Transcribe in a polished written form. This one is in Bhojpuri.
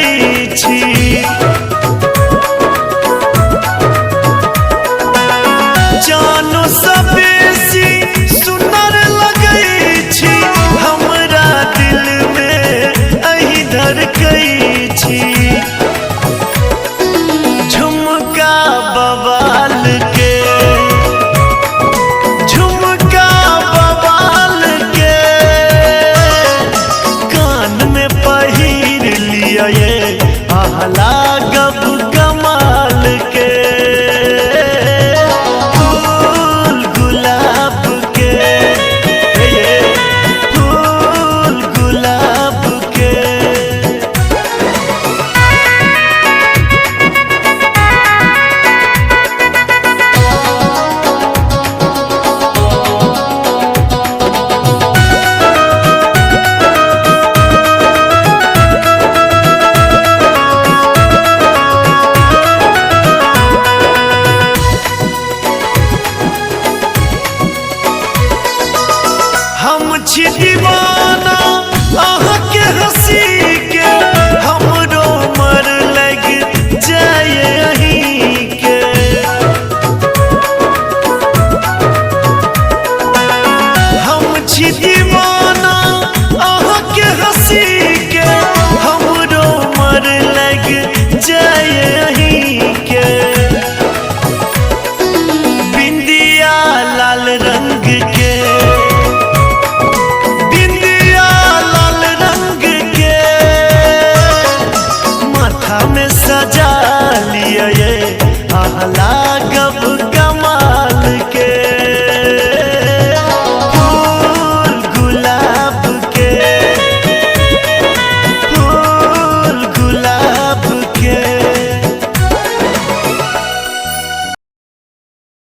गई छी। जानो सब बेसी सुंदर लगई छी, हमरा दिल में अही धड़कई छी। झुमका बवाल के, झुमका बवाल के, कान में पहिर लिया ये आहला गब कमाल के। फूल गुलाब के, फूल गुलाब के। हम छी दीवाना अहाँ के हंसी के, हमरो मर लग जाए अहीं के। हम छी दीवाना अहाँ के हंसी के, हमरो मर लग जाए अहीं के। बिंदिया लाल रंग के, में सजा लिया ये आहला गब